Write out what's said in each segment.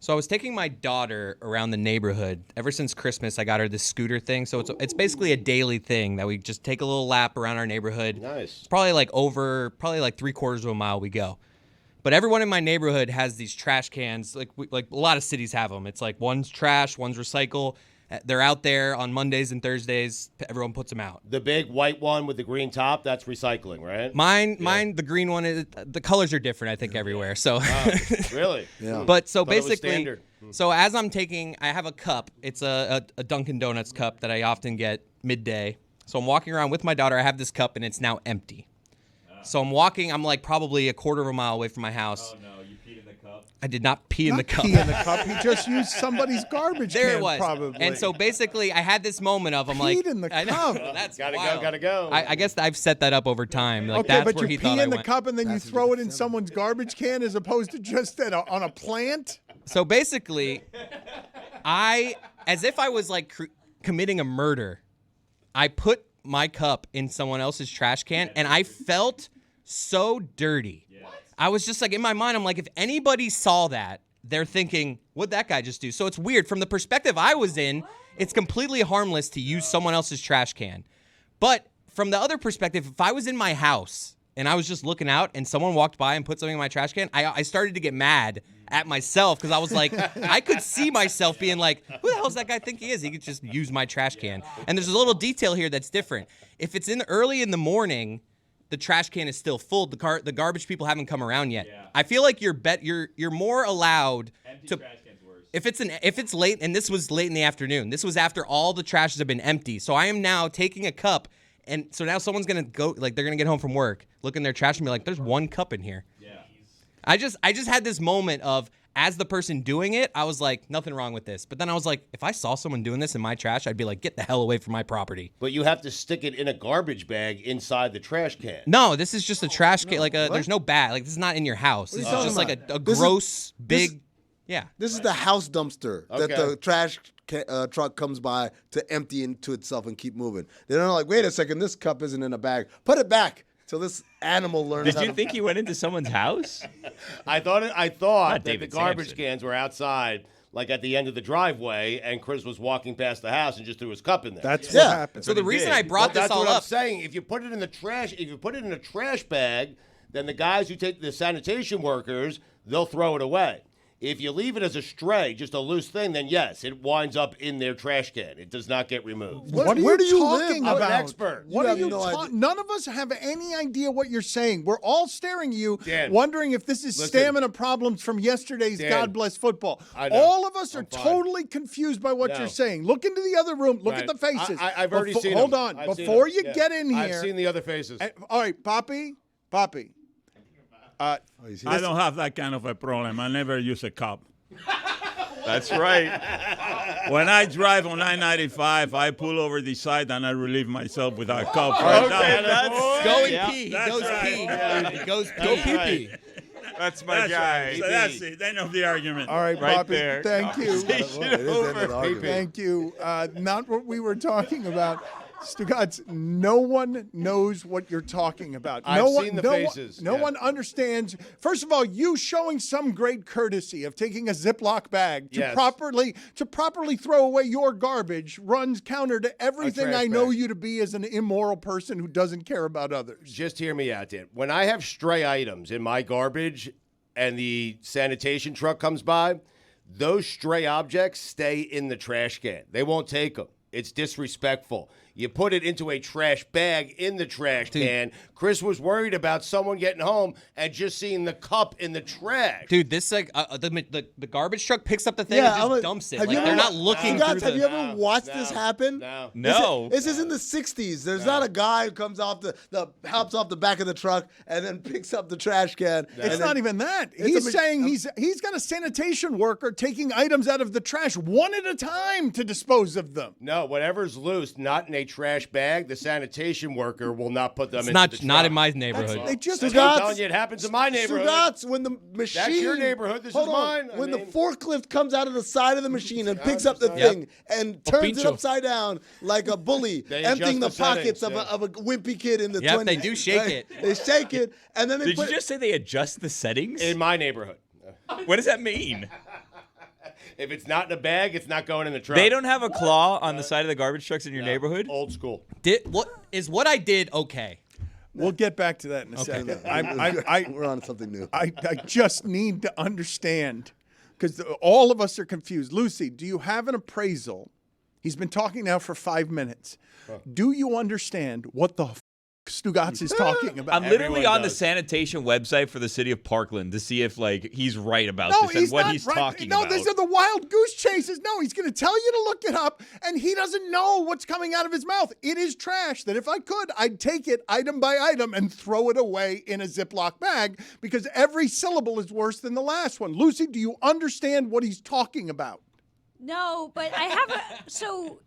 So I was taking my daughter around the neighborhood. Ever since Christmas, I got her this scooter thing. So it's basically a daily thing that we just take a little lap around our neighborhood. Nice. It's probably like 3/4 of a mile we go. But everyone in my neighborhood has these trash cans. Like a lot of cities have them. It's like one's trash, one's recycle. They're out there on Mondays and Thursdays. Everyone puts them out. The big white one with the green top, that's recycling, right? Mine, the green one, the colors are different, I think, everywhere. So, Really? Yeah. But so Thought it was basically, standard. so as I'm taking, I have a cup. It's a Dunkin' Donuts cup that I often get midday. So I'm walking around with my daughter. I have this cup, and it's now empty. So I'm walking. I'm like probably 1/4 of a mile away from my house. Oh, no. You peed in the cup? I did not pee in the cup. Pee in the cup. He just used somebody's garbage There can, it was. probably. And so basically, I had this moment of I'm like, Peed in the I know, cup. that's Gotta wild. go, gotta go. I guess I've set that up over time. Like Okay, that's but where you he pee thought I in the went. cup and then you throw it in someone's garbage can as opposed to just on a plant? So basically, as if I was like committing a murder, I put my cup in someone else's trash can, and I felt so dirty. I was just like, in my mind, I'm like, if anybody saw that, they're thinking, what'd that guy just do? So it's weird. From the perspective I was in, it's completely harmless to use someone else's trash can. But from the other perspective, if I was in my house and I was just looking out and someone walked by and put something in my trash can, I started to get mad at myself because I was like, I could see myself being like, who the hell does that guy think he is? He could just use my trash can. And there's a little detail here that's different. If it's early in the morning, the trash can is still full. The garbage people haven't come around yet. Yeah. I feel like you're more allowed Empty to. trash can's worse. If it's late, and this was late in the afternoon, this was after all the trashes have been empty. So I am now taking a cup, and so now someone's gonna go, like they're gonna get home from work, look in their trash and be like, "There's one cup in here." Yeah. I just had this moment of, as the person doing it, I was like, nothing wrong with this. But then I was like, if I saw someone doing this in my trash, I'd be like, get the hell away from my property. But you have to stick it in a garbage bag inside the trash can. No, this is just a trash can. There's no bag. Like, this is not in your house. This is talking just like about? a This is- gross, big, yeah. This is the house dumpster that Okay. the trash truck comes by to empty into itself and keep moving. They're not like, wait a second, this cup isn't in a bag. Put it back till this animal learns Did how you to... think he went into someone's house? I thought Not that the David garbage Sampson. cans were outside, like at the end of the driveway, and Chris was walking past the house and just threw his cup in there. That's Yeah. what happened. So the he reason did. I brought this That's all what I'm up, saying. If you put it in the trash, if you put it in a trash bag, then the guys who take the sanitation workers, they'll throw it away. If you leave it as a stray, just a loose thing, then yes, it winds up in their trash can. It does not get removed. What are Where you do you talking live? I'm about? an expert. What You are have you no idea. None of us have any idea what you're saying. We're all staring at you, Dan, wondering if this is listen. stamina problems from yesterday's Dan, God Bless Football. I know. All of us are I'm fine. totally confused by what No. you're saying. Look into the other room. Look Right. at the faces. I've already seen Hold them. on. I've seen Before them. you Yeah. get in here. I've seen the other faces. All right, Papi. I don't have that kind of a problem. I never use a cup. That's right. When I drive on I-95, I pull over the side and I relieve myself with a cup. Right Okay, down. go and Yeah. pee. He That's goes right. pee. Yeah. He goes pee. Go pee-pee. That's my That's guy. right. So that's it. End of the argument. All right, Right Papi. there. Thank you. Conversation It is the end of over. the argument. Thank you. Not what we were talking about. Stugotz, no one knows what you're talking about. I've seen the no faces, No yeah. one understands. First of all, you showing some great courtesy of taking a Ziploc bag to Yes. properly throw away your garbage runs counter to everything trash I know bag. you to be as an immoral person who doesn't care about others. Just hear me out, Dan. When I have stray items in my garbage and the sanitation truck comes by, those stray objects stay in the trash can. They won't take them. It's disrespectful. You put it into a trash bag in the trash can. Chris was worried about someone getting home and just seeing the cup in the trash. Dude, this like the garbage truck picks up the thing Yeah, and I'm just like, dumps it. have Like you they're ever- not looking Stugotz, through have the. you ever watched this happen? No. No. This is in the 60s. There's not a guy who comes off hops off the back of the truck and then picks up the trash can. It's not even that. It's He's a- saying he's got a sanitation worker taking items out of the trash one at a time to dispose of them. No, whatever's loose, not in a trash bag, the sanitation worker will not put them It's into not the truck. not in my neighborhood. They just I'm telling you, it happens in my neighborhood. Stugotz, when the machine. That's your neighborhood. This Hold is on. mine. I When mean- the forklift comes out of the side of the machine and picks up the thing and turns it pincho. upside down like a bully, They emptying the adjust the pockets settings, of a wimpy kid in the Yep, 20s. they do shake right? it. They shake it, and then they Did put you just say they adjust the settings? in my neighborhood. What does that mean? If it's not in a bag, it's not going in the truck. They don't have a claw on the side of the garbage trucks in your neighborhood? Old school. What I did okay? We'll get back to that in a second. We're on something new. I just need to understand, because all of us are confused. Lucy, do you have an appraisal? He's been talking now for 5 minutes. Do you understand what the Stugotz is talking about? I'm literally Everyone on the does. sanitation website for the city of Parkland to see if he's right about No, this and he's what not he's right. talking No, about. these are the wild goose chases. No, he's going to tell you to look it up, and he doesn't know what's coming out of his mouth. It is trash that if I could, I'd take it item by item and throw it away in a Ziploc bag because every syllable is worse than the last one. Lucy, do you understand what he's talking about? No, but I have a so.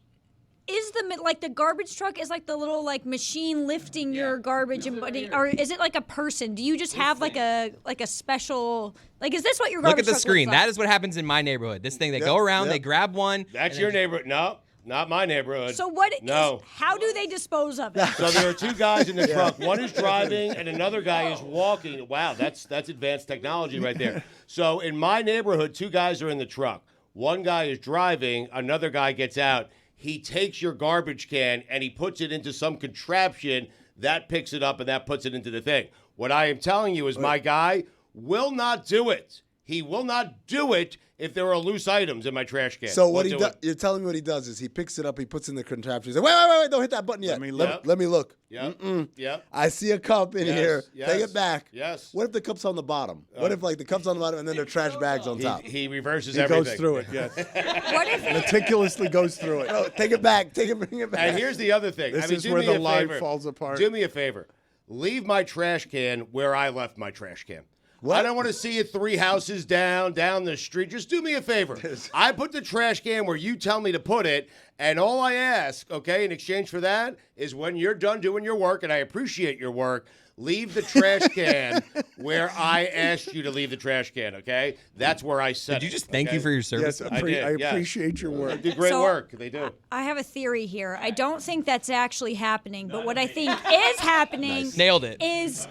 Is the garbage truck is like the little machine lifting your garbage and putting, or is it like a person? Do you just have like a special is this what your garbage Look at the truck screen. looks like? That is what happens in my neighborhood. This thing, they go around, they grab one. That's your neighborhood. No, not my neighborhood. So what? No. How do they dispose of it? So there are two guys in the truck. One is driving, and another guy is walking. Wow, that's advanced technology right there. So in my neighborhood, two guys are in the truck. One guy is driving. Another guy gets out. He takes your garbage can and he puts it into some contraption that picks it up and that puts it into the thing. What I am telling you is my guy will not do it. He will not do it if there are loose items in my trash can. So what Won't he do does, it. you're telling me what he does is he picks it up, he puts it in the contraption. He's like, wait, don't hit that button yet. Let me look. Let me look. Yep. Yep. I see a cup in Yes, here. yes, Take it back. yes. What if the cup's on the bottom? What if the cup's on the bottom and then there are trash bags on top? He reverses He everything. goes through it, yes. What if Meticulously goes through it. No, take it back. Bring it back. And here's the other thing. This is do where me the a lie favor. falls apart. Do me a favor. Leave my trash can where I left my trash can. I don't want to see it 3 houses down the street. Just do me a favor. I put the trash can where you tell me to put it, and all I ask, okay, in exchange for that, is when you're done doing your work, and I appreciate your work, leave the trash can where I asked you to leave the trash can, okay? That's where I set it. Did you just thank you for your service? Yes, I did, I yes. appreciate your They work. do great So, work. They do. I have a theory here. I don't think that's actually happening, but what I think is happening Nailed it. is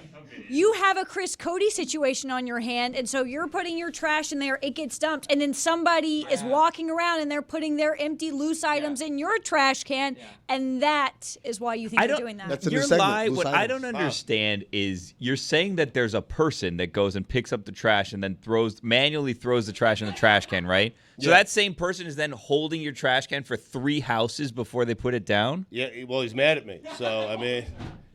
you have a Chris Cote situation on your hand, and so you're putting your trash in there, it gets dumped, and then somebody is walking around and they're putting their empty loose items in your trash can, and that is why you think they're doing that. That's a new Your segment, lie, loose what I items. don't understand is you're saying that there's a person that goes and picks up the trash and then manually throws the trash in the trash can, right? So that same person is then holding your trash can for 3 houses before they put it down? Yeah, well, he's mad at me. So, I mean,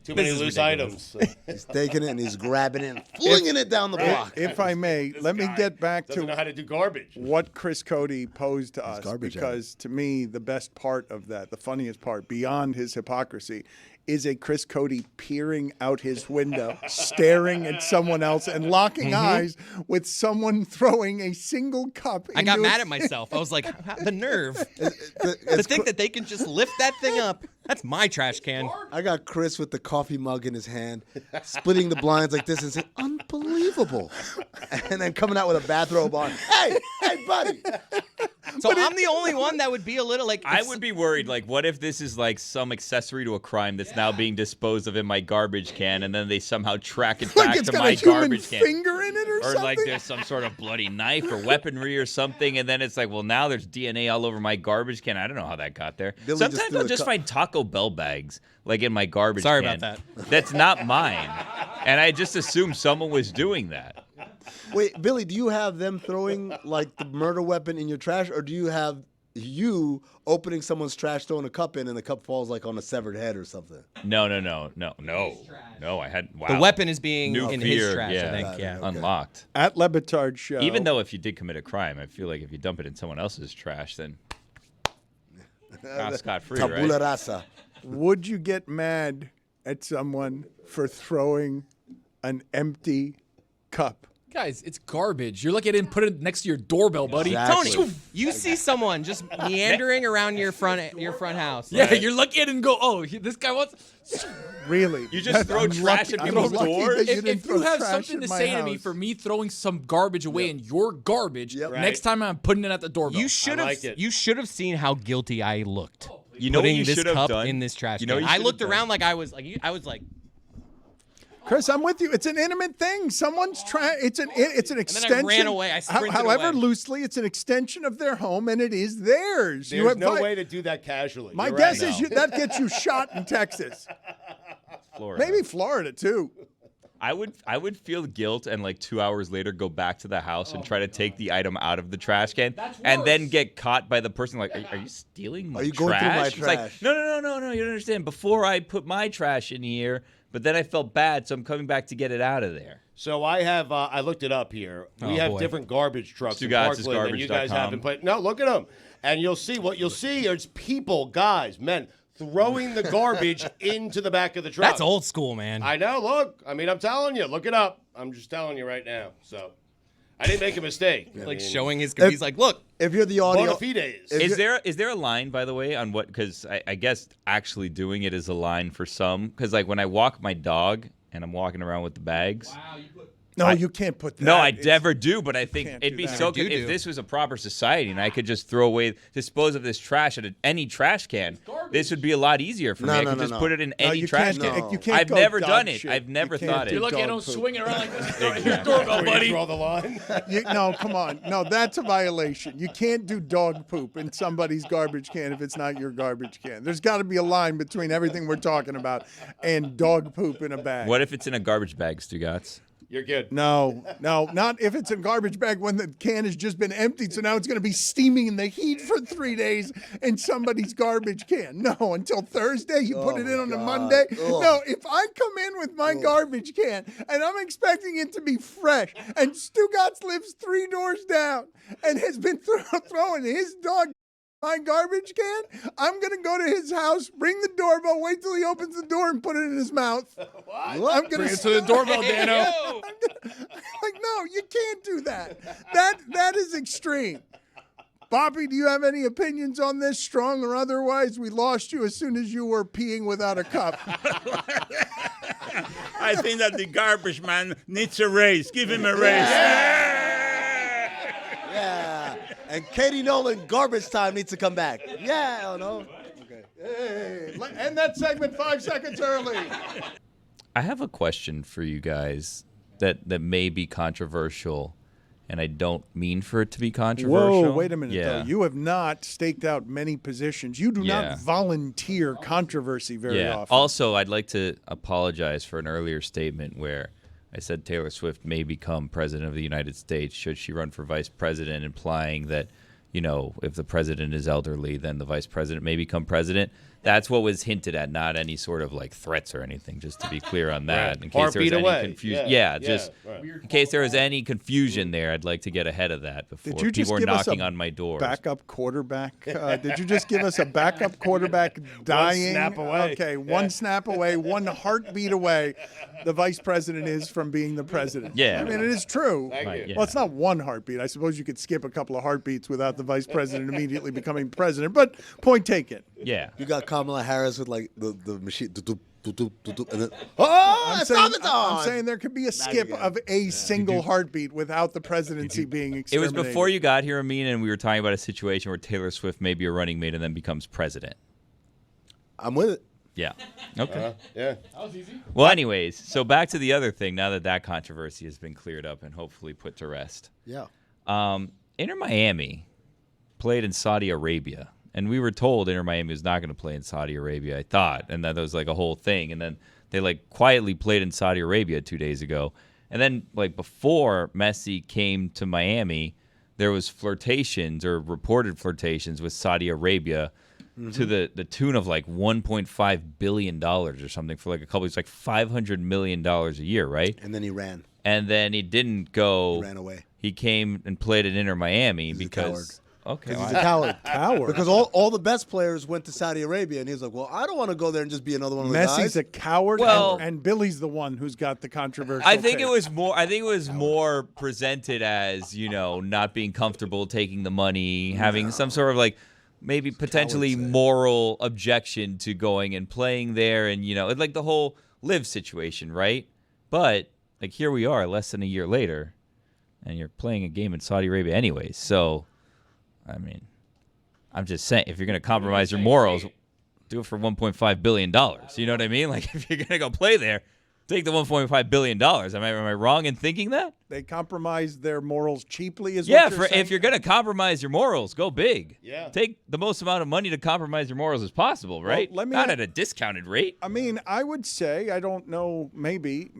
too many is loose ridiculous. items. He's taking it and he's grabbing it and flinging it down the block. If I may, let me get back Doesn't know to how to do garbage. what Chris Cote posed to us, garbage because to me, the best part of that, the funniest part, beyond his hypocrisy, is a Chris Cote peering out his window, staring at someone else and locking eyes with someone throwing a single cup I got into mad a- at myself. I was like, the nerve. To think that they can just lift that thing up. That's my trash can. I got Chris with the coffee mug in his hand, splitting the blinds like this and saying, unbelievable. And then coming out with a bathrobe on. Hey, buddy. So I'm the only one that would be a little like. I would be worried, what if this is some accessory to a crime that's now being disposed of in my garbage can, and then they somehow track it Like back it's to got my a human garbage can? finger in it or Or something? there's some sort of bloody knife or weaponry or something, and then it's now there's DNA all over my garbage can. I don't know how that got there. Billy just Sometimes threw I'll the just cup. find Taco Bell bags in my garbage Sorry can. about that. That's not mine. And I just assumed someone was doing that. Wait, Billy, do you have them throwing the murder weapon in your trash, or do you have you opening someone's trash, throwing a cup in, and the cup falls on a severed head or something? No. I had The weapon is being New in fear, his trash, yeah. I think. Yeah. unlocked. At LeBatard Show. Even though if you did commit a crime, I feel like if you dump it in someone else's trash, then scot-free, Tabula right? rasa. Would you get mad at someone for throwing an empty cup? Guys, it's garbage. You're lucky I didn't put it next to your doorbell, buddy. Exactly. Tony, you see someone just meandering around your front house. Yeah, right? you're lucky I didn't go, this guy wants... Really? You just throw trash at I'm people's lucky doors? that you If, didn't if you throw have trash something in to my say to me house. for me throwing some garbage away in your garbage, Yep. next time I'm putting it at the doorbell. You should have. like it. You should have seen how guilty I looked. You know what putting you this should have cup done? in this trash You know can. what you I should looked have around done? like I was like. Chris, I'm with you. It's an intimate thing. Someone's trying. It's an extension. then I ran away. I sprinted however, away. loosely, it's an extension of their home, and it is theirs. There's no way to do that casually. My You're guess right. is that gets you shot in Texas. Florida. Maybe Florida too. I would feel guilt and like 2 hours later go back to the house and try to take the item out of the trash can and then get caught by the person like, are you stealing my trash? Are you going through my It's like, trash? no, you don't understand. Before I put my trash in here, but then I felt bad, so I'm coming back to get it out of there. So I have, I looked it up here. We have boy. different garbage trucks in Stugotz is Parkland, and you guys haven't played. No, look at them. And you'll see, what you'll see is people, guys, men, throwing the garbage into the back of the truck. That's old school, man. I know, look. I mean, I'm telling you. Look it up. I'm just telling you right now. So I didn't make a mistake. Like showing his. He's like, look. If you're the audio, Bona fides. Is there a line, by the way, on what? Because I guess actually doing it is a line for some. Because like when I walk my dog and I'm walking around with the bags. No, you can't put that. No, I never do, but I think can't it'd do be that. so You good do. if this was a proper society and I could just dispose of this trash at any trash can. This would be a lot easier for me. I could just put it in No, any you trash can't- can. you can't I've go never dog done it. shit. I've never You can't thought do it. You're lucky I dog don't poop. swing it around like this. Your doorbell, Where you buddy. draw the line. No, come on. No, that's a violation. You can't do dog poop in somebody's garbage can if it's not your garbage can. There's got to be a line between everything we're talking about and dog poop in a bag. What if it's in a garbage bag, Stugotz? You're good. No, not if it's a garbage bag when the can has just been emptied. So now it's going to be steaming in the heat for 3 days in somebody's garbage can. No, until Thursday. You put it in on a Monday. No, if I come in with my garbage can and I'm expecting it to be fresh, and Stugotz lives 3 doors down and has been throwing his dog my garbage can, I'm going to go to his house, ring the doorbell, wait till he opens the door and put it in his mouth. I'm going Bring it to the doorbell, Dano. Like, no, you can't do that. That is extreme. Papi, do you have any opinions on this, strong or otherwise? We lost you as soon as you were peeing without a cup. I think that the garbage man needs a raise. Give him a raise. Yeah. And Katie Nolan, garbage time needs to come back. Yeah, oh no. Okay. Hey, end that segment 5 seconds early. I have a question for you guys that may be controversial, and I don't mean for it to be controversial. Whoa, wait a minute, Yeah. though. You have not staked out many positions. You do Yeah. not volunteer controversy very often. Also, I'd like to apologize for an earlier statement where I said Taylor Swift may become president of the United States should she run for vice president, implying that, you know, if the president is elderly, then the vice president may become president. That's what was hinted at, not any sort of like threats or anything, just to be clear on that. Right. In case there was Heartbeat any away. confusion. Yeah, Just right. in case there was any confusion there, I'd like to get ahead of that before Did you just people are give us knocking a on my doors. backup quarterback? Did you just give us a backup quarterback dying? snap away. Okay, one snap away, one heartbeat away. The vice president is from being the president. Yeah. I mean, it is true. Right, yeah. Well, it's not one heartbeat. I suppose you could skip a couple of heartbeats without the vice president immediately becoming president. But point taken. Yeah. You got Kamala Harris with like the machine. And then, I'm saying, it's on. I'm saying there could be a skip of a single heartbeat without the presidency being It exterminated. was before you got here, Amin, and we were talking about a situation where Taylor Swift may be a running mate and then becomes president. I'm with it. Yeah. Okay. Yeah. Well, anyways, so back to the other thing. Now that controversy has been cleared up and hopefully put to rest, Yeah. Inter Miami played in Saudi Arabia, and we were told Inter Miami was not going to play in Saudi Arabia. I thought, and that was like a whole thing. And then they like quietly played in Saudi Arabia 2 days ago, and then like before Messi came to Miami, there was flirtations or reported flirtations with Saudi Arabia. To the tune of like $1.5 billion or something for like a couple. It's like $500 million a year, right? And then he ran. And then he didn't go. He ran away. He came and played at Inter Miami He's because. Okay. He's a coward. Coward. Because all the best players went to Saudi Arabia, and he was like, "Well, I don't want to go there and just be another one of the Messi's guys." a coward, Well- and Billy's the one who's got the controversial. I think take. it was more. I think it was more presented as not being comfortable taking the money, having some sort of like maybe potentially moral objection to going and playing there, and it's like the whole live situation, right? But like here we are, less than a year later, and you're playing a game in Saudi Arabia anyways. So, I mean, I'm just saying, if you're gonna compromise your morals, do it for $1.5 billion. You know what I mean? Like if you're gonna go play there, Take the $1.5 billion. Am I wrong in thinking that? They compromise their morals cheaply, is Yeah, what you're saying? if you're going to compromise your morals, go big. Yeah. Take the most amount of money to compromise your morals as possible, right? let me Not a- at a discounted rate. I mean, I would say, I don't know, maybe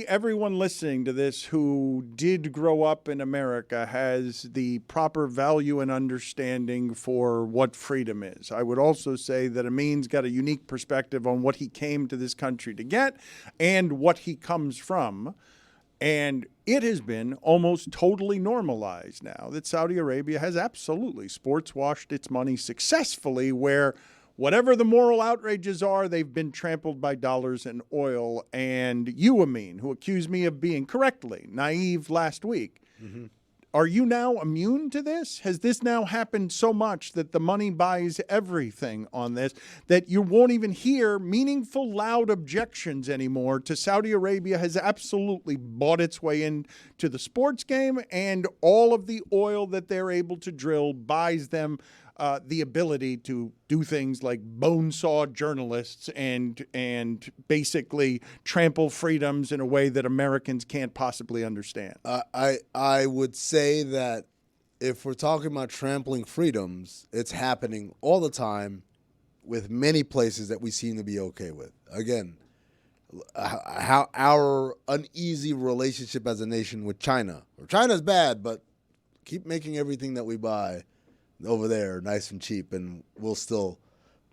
everyone listening to this who did grow up in America has the proper value and understanding for what freedom is. I would also say that Amin's got a unique perspective on what he came to this country to get and what he comes from. And it has been almost totally normalized now that Saudi Arabia has absolutely sports washed its money successfully, where whatever the moral outrages are, they've been trampled by dollars and oil. And you, Amin, who accused me of being correctly naive last week, are you now immune to this? Has this now happened so much that the money buys everything on this, that you won't even hear meaningful, loud objections anymore to Saudi Arabia has absolutely bought its way into the sports game, and all of the oil that they're able to drill buys them the ability to do things like bone saw journalists and basically trample freedoms in a way that Americans can't possibly understand. I would say that if we're talking about trampling freedoms, it's happening all the time with many places that we seem to be okay with. Again, how our uneasy relationship as a nation with China. China's bad, but keep making everything that we buy over there nice and cheap, and we'll still,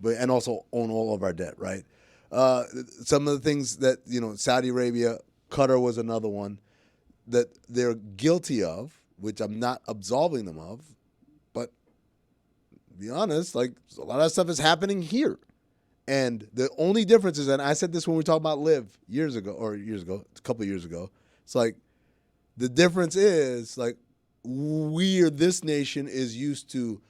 and also own all of our debt, right? Some of the things that, Saudi Arabia, Qatar was another one that they're guilty of, which I'm not absolving them of, but to be honest, like a lot of stuff is happening here. And the only difference is, and I said this when we talked about Live a couple of years ago, it's like the difference is like, this nation is used to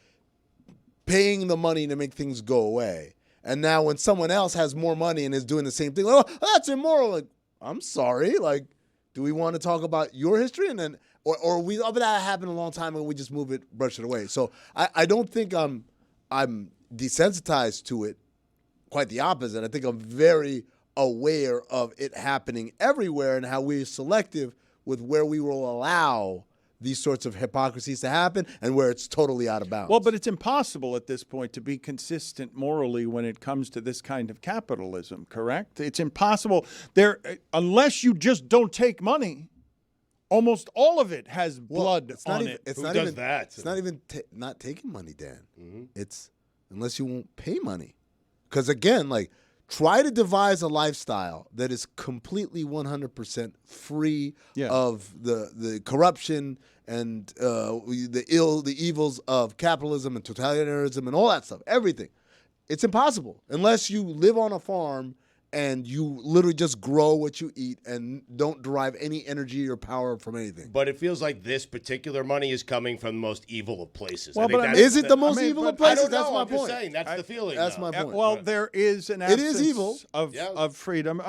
paying the money to make things go away. And now when someone else has more money and is doing the same thing, like, oh, that's immoral. Like, I'm sorry. Like, do we want to talk about your history? And then, or that happened a long time and we just brush it away. So I don't think I'm desensitized to it. Quite the opposite. I think I'm very aware of it happening everywhere and how we're selective with where we will allow these sorts of hypocrisies to happen and where it's totally out of bounds. Well, but it's impossible at this point to be consistent morally when it comes to this kind of capitalism, correct? It's impossible. Unless you just don't take money, almost all of it has blood on it. It's Who not does even that? It's not even not taking money, Dan. Mm-hmm. It's unless you won't pay money. Because again, like, try to devise a lifestyle that is completely 100% free of the corruption and the evils of capitalism and totalitarianism and all that stuff. Everything. It's impossible unless you live on a farm and you literally just grow what you eat and don't derive any energy or power from anything. But it feels like this particular money is coming from the most evil of places. Well, Is it the most evil of places? I don't know. That's my I'm just point. saying, that's the feeling. That's now. my point. Well, there is an It absence is evil. of freedom.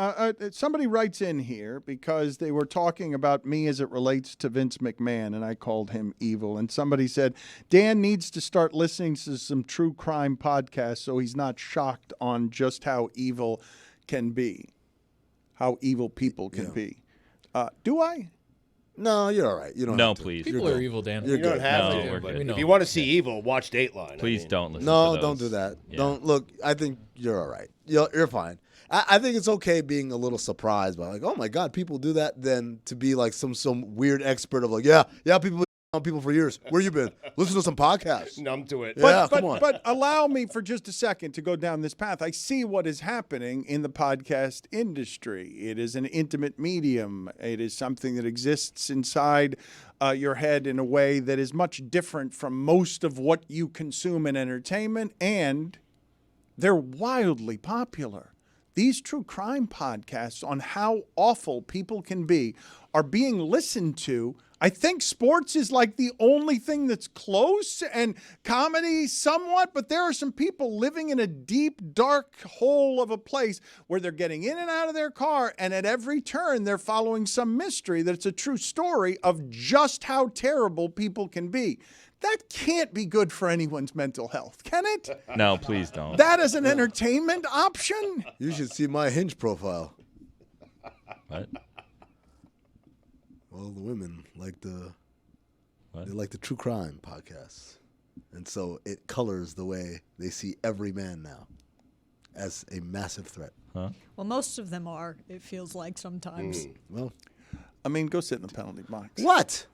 Somebody writes in here because they were talking about me as it relates to Vince McMahon, and I called him evil. And somebody said, Dan needs to start listening to some true crime podcasts so he's not shocked on just how evil can be, how evil people can be. Do I? No, you're all right. You don't. No, have to. please. People are evil, Dan. You don't have No, to. we're But good. if you want to see evil, watch Dateline. Please don't listen No, to don't those. do that. Yeah. Don't look. I think you're all right. You're fine. I think it's okay being a little surprised by like, oh my God, people do that. Than to be like some weird expert of like, yeah, people on people for years. Where you been? Listen to some podcasts. Numb to it. Yeah, come on. But allow me for just a second to go down this path. I see what is happening in the podcast industry. It is an intimate medium. It is something that exists inside your head in a way that is much different from most of what you consume in entertainment, and they're wildly popular. These true crime podcasts on how awful people can be are being listened to. I think sports is like the only thing that's close, and comedy somewhat, but there are some people living in a deep, dark hole of a place where they're getting in and out of their car, and at every turn they're following some mystery that's a true story of just how terrible people can be. That can't be good for anyone's mental health, can it? No, please don't. That is an entertainment option? You should see my Hinge profile. What? Well, the women like they like the true crime podcasts, and so it colors the way they see every man now as a massive threat. Huh? Well, most of them are, it feels like sometimes. Well, I mean, go sit in the penalty box. what?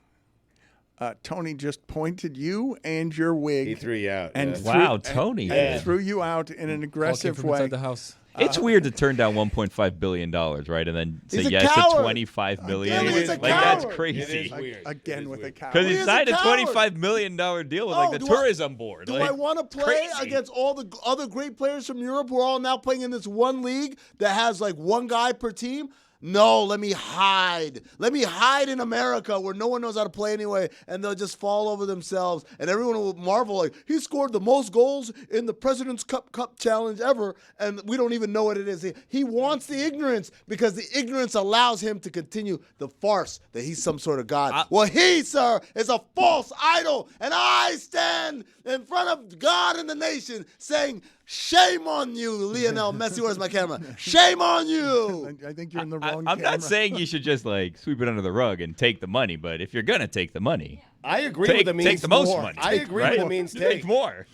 Tony just pointed you and your wig. He threw you out. And yeah. threw- Wow, Tony. and threw you out in an Call came aggressive from way. inside the house. It's weird to turn down $1.5 billion, right? And then say He's a yes coward. to $25 million. Again, he's a Like, that's coward. It crazy. is weird. Again It is with a weird. cow. Because He he is a signed a coward. $25 million deal with like the do I- tourism board. Do Like, I want to play crazy. against all the other great players from Europe who are all now playing in this one league that has like one guy per team? No, let me hide. Let me hide in America where no one knows how to play anyway, and they'll just fall over themselves, and everyone will marvel like, he scored the most goals in the President's Cup challenge ever, and we don't even know what it is. He wants the ignorance because the ignorance allows him to continue the farce that he's some sort of god. Well, he, sir, is a false idol, and I stand in front of God and the nation saying, shame on you, Lionel Messi. Where's my camera? Shame on you. I think you're in the wrong I'm camera. not saying you should just like sweep it under the rug and take the money, but if you're gonna take the money, I agree take, with the means take the most more. money. I agree right? with the means Take take. more.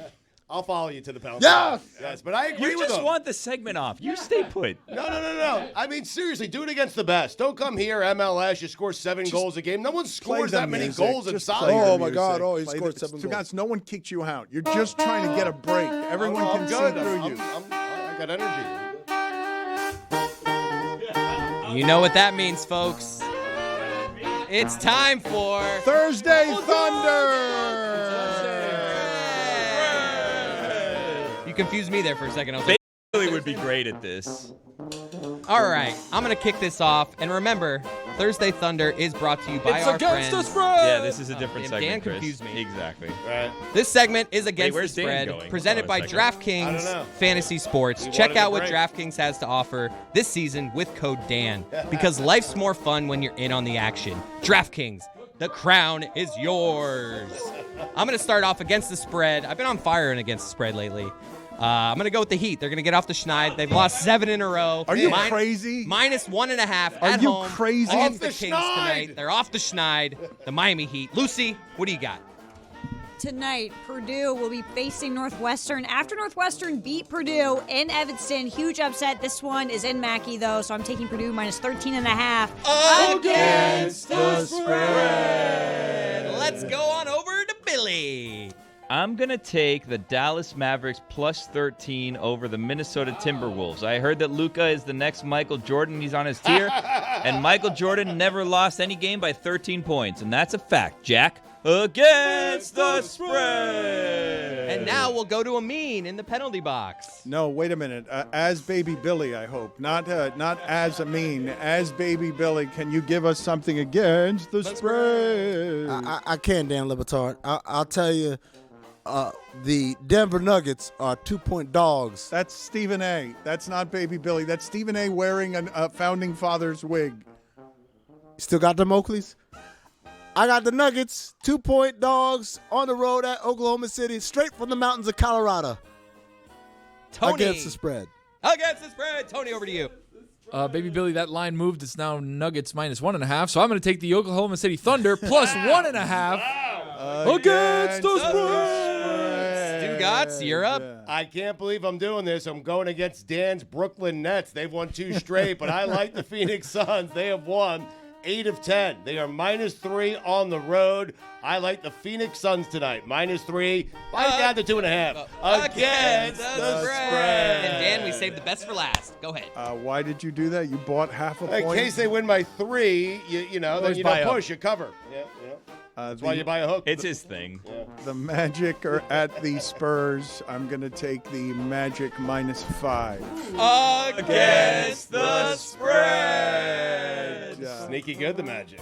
I'll follow you to the penalty. Yes! Yes, but I agree You with just them. want the segment off. You stay put. No. I mean, seriously, do it against the best. Don't come here, MLS. You score 7 goals a game. No one Play scores the that many music. goals in Just soccer. play the Oh, my music. God. Oh, he Play scored the- 7 So goals. guys, no one kicked you out. You're just trying to get a break. Everyone I'm can see good. through you. I got energy. You know what that means, folks. It's time for Thursday Thunder. You confused me there for a second. I was like, Billy would be great at this. all right, I'm going to kick this off. And remember, Thursday Thunder is brought to you by It's our against friends. the spread. Yeah, this is a different Dan segment, Chris. confused me. Exactly. Right. This segment is against the where's Dan spread, going? presented by Hold on a second. I don't DraftKings know. Fantasy Sports. He Check wanted out a what break. DraftKings has to offer this season with code Dan, because life's more fun when you're in on the action. DraftKings, the crown is yours. I'm going to start off against the spread. I've been on fire and against the spread lately. I'm going to go with the Heat. They're going to get off the schneid. They've lost 7 in a row. Are you crazy? Minus 1.5 at Are you home. crazy? Against Off the the Kings schneid. tonight. They're off the schneid. The Miami Heat. Lucy, what do you got? Tonight, Purdue will be facing Northwestern. After Northwestern beat Purdue in Evanston, huge upset. This one is in Mackey, though, so I'm taking Purdue minus 13.5. Against the spread. Let's go on over to Billy. I'm going to take the Dallas Mavericks plus 13 over the Minnesota Timberwolves. I heard that Luka is the next Michael Jordan. He's on his tier. And Michael Jordan never lost any game by 13 points. And that's a fact, Jack. Against the spread. And now we'll go to Amin in the penalty box. No, wait a minute. As Baby Billy, I hope. Not as Amin. As Baby Billy, can you give us something against the spread? I can, Dan Le Batard. I'll tell you, the Denver Nuggets are 2-point dogs. That's Stephen A. That's not Baby Billy. That's Stephen A. wearing a founding father's wig. Still got them Oakleys? I got the Nuggets, 2-point dogs on the road at Oklahoma City, straight from the mountains of Colorado. Tony. Against the spread. Against the spread. Tony, over to you. Baby Billy, that line moved. It's now Nuggets minus 1.5. So I'm going to take the Oklahoma City Thunder plus 1.5 against the spread. Stugotz, you're up. I can't believe I'm doing this. I'm going against Dan's Brooklyn Nets. They've won 2 straight, but I like the Phoenix Suns. They have won 8 of 10. They are minus 3 on the road. I like the Phoenix Suns tonight. Minus 3. Fight down to 2.5. Against the spread. And Dan, we saved the best for last. Go ahead. Why did you do that? You bought half a In point. case they win by 3, you know, then Always you buy don't up. push, you cover. Yeah. That's why the- you buy a hook. It's his thing. The Magic are at the Spurs. I'm going to take the Magic minus 5. Against the spread. Sneaky good, the Magic.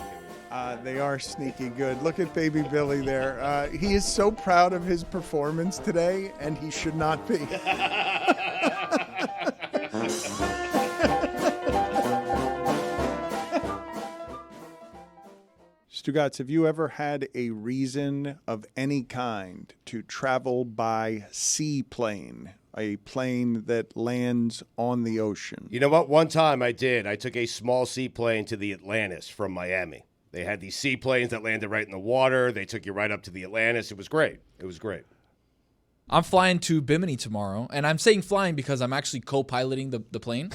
They are sneaky good. Look at Baby Billy there. He is so proud of his performance today, and he should not be. Stugotz, have you ever had a reason of any kind to travel by seaplane? a plane that lands on the ocean? You know what? One time I did. I took a small seaplane to the Atlantis from Miami. They had these seaplanes that landed right in the water. They took you right up to the Atlantis. It was great. It was great. I'm flying to Bimini tomorrow, and I'm saying flying because I'm actually co-piloting the plane.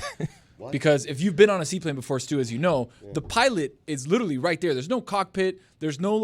Because if you've been on a seaplane before, Stu, as you know, the pilot is literally right there. There's no cockpit. There's no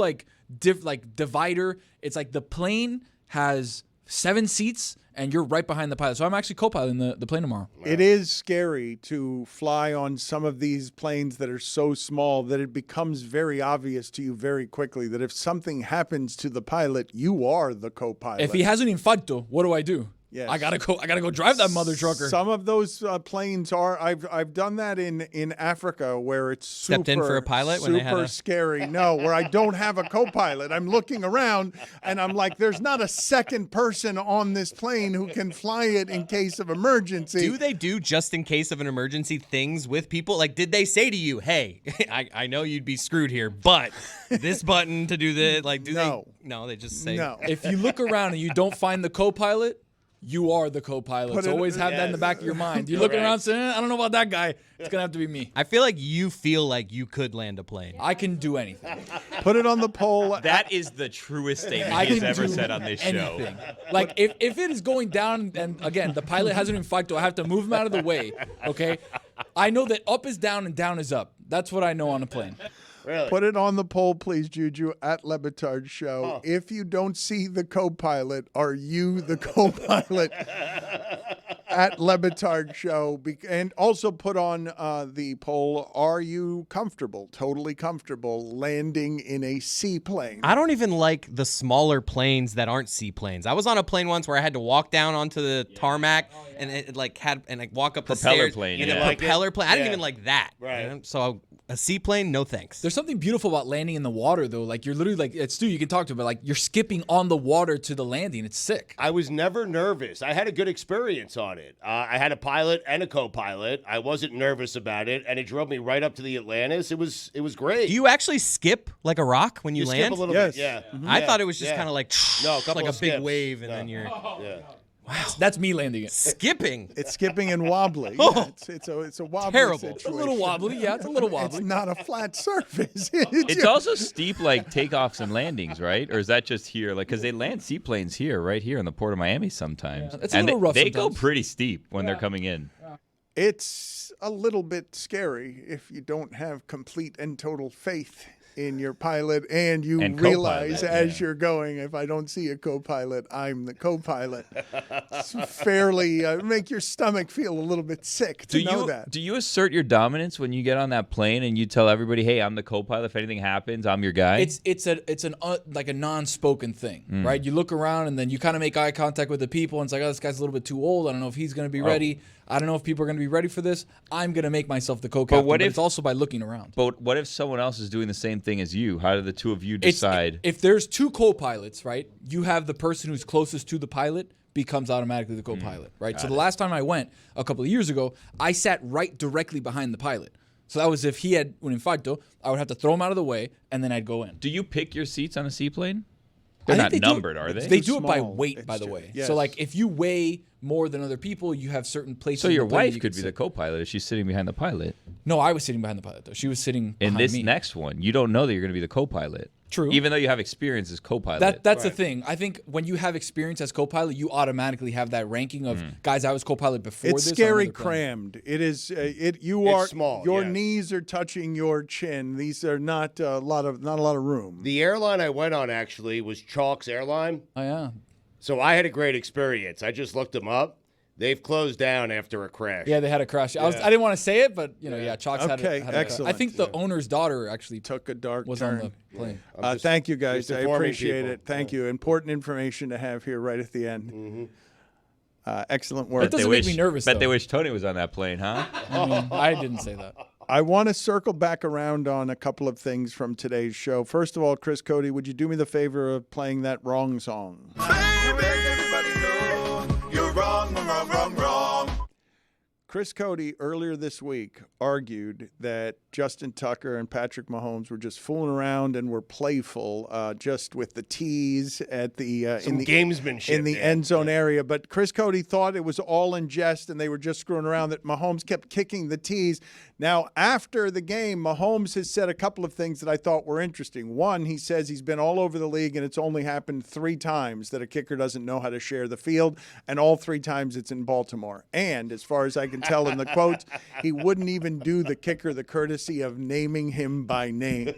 divider. It's like the plane has 7 seats, and you're right behind the pilot. So I'm actually co-piloting the plane tomorrow. It is scary to fly on some of these planes that are so small that it becomes very obvious to you very quickly that if something happens to the pilot, you are the co-pilot. If he has an infarto, what do I do? Yes. I gotta go drive that mother trucker. Some of those planes are. I've done that in Africa where it's super, Stepped in for a pilot when they had super scary. No, where I don't have a co-pilot. I'm looking around and I'm like, there's not a second person on this plane who can fly it in case of emergency. Do they do just in case of an emergency things with people? Like, did they say to you, hey, I know you'd be screwed here, but this button to do this, like, No. No, they just say. No. If you look around and you don't find the co-pilot, you are the co-pilot. So always have that in the back of your mind. You're looking around saying, I don't know about that guy. It's going to have to be me. I feel like you could land a plane. I can do anything. Put it on the poll. That is the truest statement I he's can ever do said on this anything. show. Like, if it is going down, and again, the pilot has an infarto, I have to move him out of the way, okay? I know that up is down and down is up. That's what I know on a plane. Really? Put it on the poll, please, Juju, at LeBatard Show. If you don't see the co-pilot, are you the co-pilot? At LeBatard Show. And also put on the poll, are you comfortable, totally comfortable, landing in a seaplane? I don't even like the smaller planes that aren't seaplanes. I was on a plane once where I had to walk down onto the tarmac and it walk up the Propeller stairs. plane, And yeah. a propeller plane. I didn't Yeah. even like that. Right. You know? So a seaplane, no thanks. There's something beautiful about landing in the water, though. Like, you're literally, like, it's Stu, you can talk to, but, like, you're skipping on the water to the landing. It's sick. I was never nervous. I had a good experience on it. I had a pilot and a co-pilot. I wasn't nervous about it, and it drove me right up to the Atlantis. It was great. Do you actually skip like a rock when you, You land? skip a little Yes. bit, yeah. I Yeah, thought it was just yeah. kind of like, No, a couple like a of big skips. wave, and No. then you're Yeah. That's me landing it. skipping. It's skipping and wobbly. Oh. Yeah, it's a wobbly Terrible. situation. It's a little wobbly. Yeah, it's a little It's wobbly. not a flat surface. It's also steep, like takeoffs and landings, right? Or is that just here? Like, because they land seaplanes here, right here in the Port of Miami sometimes. It's a and little rough they go sometimes. pretty steep when they're coming in. It's a little bit scary if you don't have complete and total faith in your pilot and you And realize co-pilot, as you're going, if I don't see a co-pilot, I'm the co-pilot. It's fairly make your stomach feel a little bit sick to know that. Do you assert your dominance when you get on that plane and you tell everybody, "Hey, I'm the co-pilot. If anything happens, I'm your guy." It's like a non-spoken thing, right? You look around and then you kind of make eye contact with the people, and it's like, oh, this guy's a little bit too old. I don't know if he's going to be ready. I don't know if people are going to be ready for this. I'm going to make myself the co-captain. what if- it's also by looking around. But what if someone else is doing the same thing as you? How do the two of you decide? If there's 2 co-pilots, right, you have the person who's closest to the pilot becomes automatically the co-pilot, right? So the last time I went, a couple of years ago, I sat right directly behind the pilot. So that was if he had un infarto, I would have to throw him out of the way, and then I'd go in. Do you pick your seats on a seaplane? They're I not think they do- numbered, are they? They too do it by small. weight, by It's the too- way. yes. So, like, if you weigh more than other people, you have certain places. So in your the plane wife you could can be the sit. co-pilot if she's sitting behind the pilot. No, I was sitting behind the pilot, though. She was sitting In behind this me. next one, you don't know that you're going to be the co-pilot. True. Even though you have experience as co-pilot. That's the thing. I think when you have experience as co-pilot, you automatically have that ranking of guys. I was co-pilot before It's this. on scary another plane. crammed. It is. You It's are small, Your yes. knees are touching your chin. These are not a lot of room. The airline I went on actually was Chalk's Airline. Oh yeah. So I had a great experience. I just looked them up. They've closed down after a crash. Yeah, they had a crash. I didn't want to say it, but Chalk's Okay, had excellent. I think the owner's daughter actually Took a dark was turn. on the plane. Thank you, guys. just I informing appreciate people. it. Thank you. Important information to have here right at the end. Excellent work. It doesn't make me nervous, Bet though. they wish Tony was on that plane, huh? I mean, I didn't say that. I want to circle back around on a couple of things from today's show. First of all, Chris Cote, would you do me the favor of playing that wrong song? Chris Cote earlier this week argued that Justin Tucker and Patrick Mahomes were just fooling around and were playful, just with the tees at the gamesmanship in the end zone area. But Chris Cote thought it was all in jest and they were just screwing around. That Mahomes kept kicking the tees. Now, after the game, Mahomes has said a couple of things that I thought were interesting. One, he says he's been all over the league and it's only happened 3 times that a kicker doesn't know how to share the field, and all 3 times it's in Baltimore. And as far as I can tell in the quotes, he wouldn't even do the kicker the courtesy of naming him by name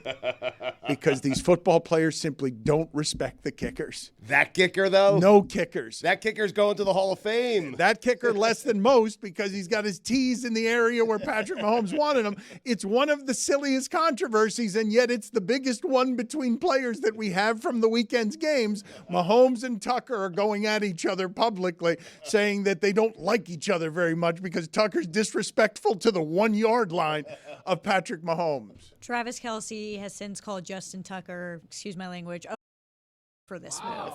because these football players simply don't respect the kickers. That kicker, though? No kickers. That kicker's going to the Hall of Fame. That kicker less than most because he's got his tees in the area where Patrick Mahomes wanted him. It's one of the silliest controversies, and yet it's the biggest one between players that we have from the weekend's games. Mahomes and Tucker are going at each other publicly, saying that they don't like each other very much because Tucker's disrespectful to the 1-yard line of Patrick Mahomes. Travis Kelce has since called Justin Tucker, excuse my language, for this move.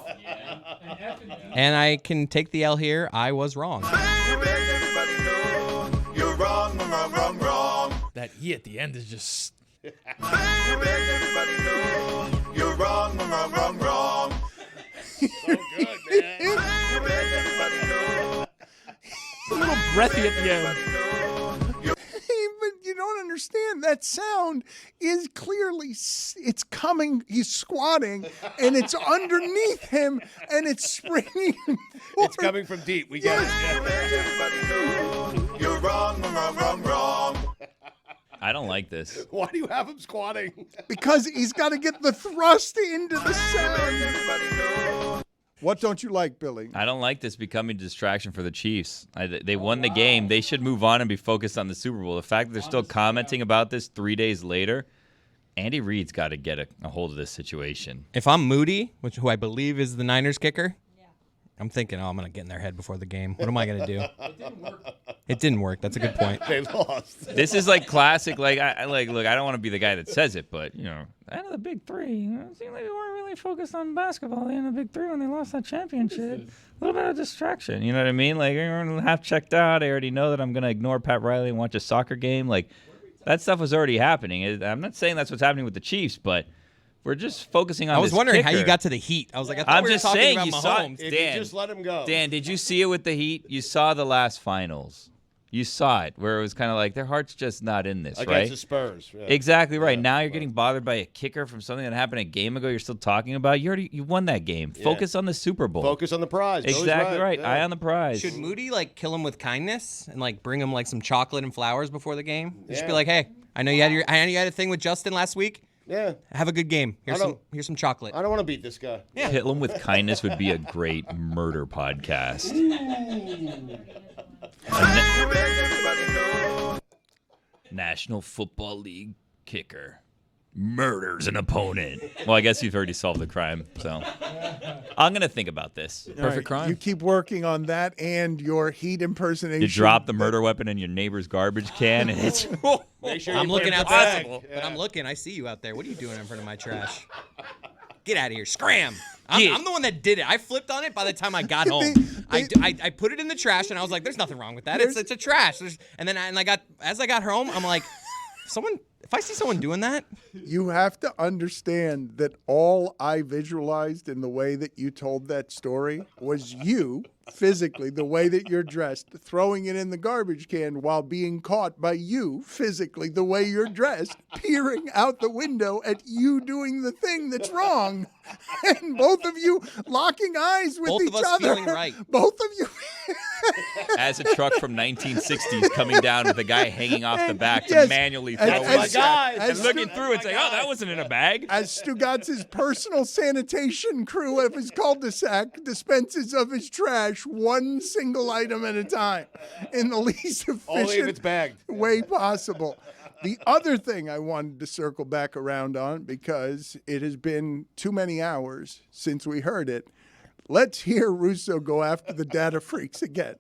And I can take the L here. I was wrong. You're wrong, wrong, wrong, wrong. That E at the end is just. Everybody know you're wrong, wrong, wrong, wrong. So good, man. Everybody know. A little breathy at the end. But you don't understand. That sound is clearly, it's coming, he's squatting, and it's underneath him, and it's springing forward. It's coming from deep. We get it. Everybody know you're wrong, wrong, wrong, wrong. I don't like this. Why do you have him squatting? Because he's got to get the thrust into the sound. Everybody know. What don't you like, Billy? I don't like this becoming a distraction for the Chiefs. They won the game. They should move on and be focused on the Super Bowl. The fact that they're still commenting about this 3 days later, Andy Reid's got to get a hold of this situation. If I'm Moody, who I believe is the Niners kicker, I'm thinking, I'm going to get in their head before the game. What am I going to do? It didn't work. It didn't work. That's a good point. They lost. This is like classic. Look, I don't want to be the guy that says it, but the end of the Big Three, it seemed like we weren't really focused on basketball. The end of the Big Three when they lost that championship, a little bit of distraction. You know what I mean? Like everyone half checked out. I already know that I'm going to ignore Pat Riley and watch a soccer game. Like that stuff was already happening. I'm not saying that's what's happening with the Chiefs, but we're just focusing on. I was this wondering kicker. how you got to the Heat. I was like, I thought I'm we were just talking saying about you saw Mahomes. If Dan, you just let him go. Dan, did you see it with the Heat? You saw the last finals. You saw it where it was kind of like their heart's just not in this, Against right? the Spurs. Yeah. Exactly right. Now you're getting bothered by a kicker from something that happened a game ago. You're still talking about. You won that game. Yeah. Focus on the Super Bowl. Focus on the prize. Billy's Exactly right. Yeah. Eye on the prize. Should Moody kill him with kindness and bring him some chocolate and flowers before the game? Just be Yeah. like, hey, I know you had a thing with Justin last week. Yeah. Have a good game. Here's some chocolate. I don't want to beat this guy. Kill him with kindness would be a great murder podcast. Everybody know. National Football League kicker murders an opponent. Well, I guess you've already solved the crime, so I'm going to think about this. Perfect crime. You keep working on that and your Heat impersonation. You drop the murder weapon in your neighbor's garbage can, and it's... Make sure I'm you looking put it in out the bag. possible, but I'm looking. I see you out there. What are you doing in front of my trash? Get out of here. Scram. Yeah. I'm the one that did it. I flipped on it by the time I got home. I put it in the trash, and I was like, there's nothing wrong with that. It's a trash. As I got home, I'm like, if I see someone doing that. You have to understand that all I visualized in the way that you told that story was you, physically, the way that you're dressed, throwing it in the garbage can while being caught by you, physically, the way you're dressed, peering out the window at you doing the thing that's wrong. And both of you locking eyes with Both each of us other. feeling right. Both of you. As a truck from 1960s coming down with a guy hanging off the back to Yes. manually As- throw as- it. guys. And looking through and saying, oh, that wasn't in a bag. As Stugotz's personal sanitation crew of his cul-de-sac dispenses of his trash one single item at a time in the least Only if it's efficient bagged. way possible. The other thing I wanted to circle back around on, because it has been too many hours since we heard it, let's hear Russo go after the data freaks again.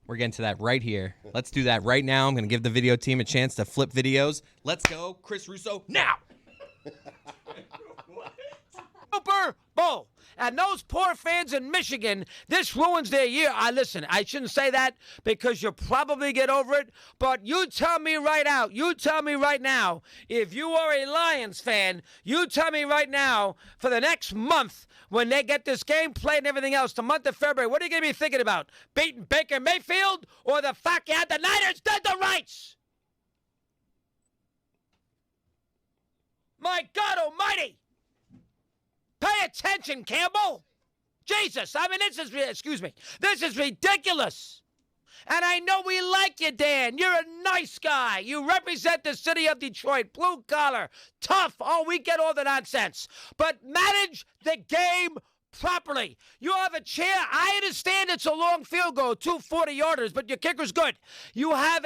We're getting to that right here. Let's do that right now. I'm going to give the video team a chance to flip videos. Let's go, Chris Russo, now. Super Bull. And those poor fans in Michigan, this ruins their year. Listen, I shouldn't say that because you'll probably get over it, but you tell me right now, if you are a Lions fan, you tell me right now, for the next month, when they get this game played and everything else, the month of February, what are you going to be thinking about? Beating Baker Mayfield or the fact you had the Niners dead to rights? My God almighty! Pay attention, Campbell! Jesus, I mean, this is ridiculous. And I know we like you, Dan. You're a nice guy. You represent the city of Detroit, blue collar, tough. Oh, we get all the nonsense. But manage the game properly. You have a chair. I understand it's a long field goal, 2 40-yarders, but your kicker's good. You got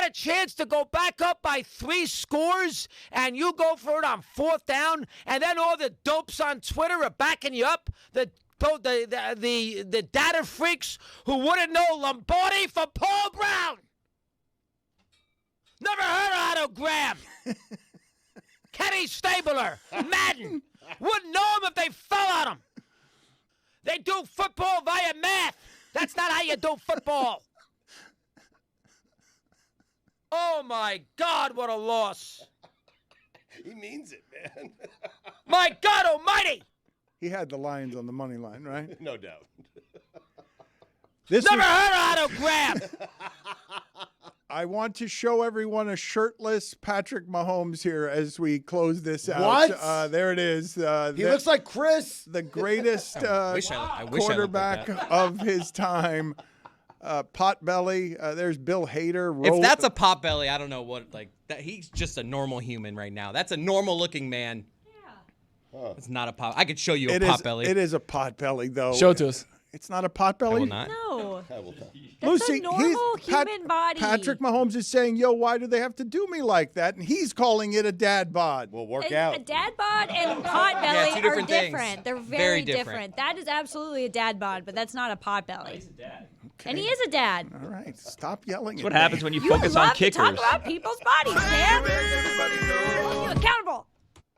a chance to go back up by 3 scores, and you go for it on 4th down, and then all the dopes on Twitter are backing you up. The data freaks who wouldn't know Lombardi for Paul Brown. Never heard of how to grab. Kenny Stabler, Madden. Wouldn't know him if they fell on him. They do football via math. That's not how you do football. Oh, my God, what a loss. He means it, man. My God almighty. He had the Lions on the money line, right? No doubt. Never heard of how to grab. I want to show everyone a shirtless Patrick Mahomes here as we close this out. What? There it is. He looks like Chris. The greatest I wish I looked like quarterback that. of his time. Potbelly. There's Bill Hader. If that's a potbelly, I don't know what that. He's just a normal human right now. That's a normal looking man. Yeah. It's not a pot. I could show you a potbelly. It is a potbelly, though. Show it to us. It's not a potbelly. I will not. No. Lucy, a normal human body. Patrick Mahomes is saying, "Yo, why do they have to do me like that?" And he's calling it a dad bod. We'll work A out. dad bod and potbelly two are different things. different. They're Very very different. different. That is absolutely a dad bod, but that's not a potbelly. He's a dad. Okay. And he is a dad. All right, stop yelling. That's what happens when you You focus on love to kickers. talk about people's bodies, man. Everybody knows. Hold you accountable.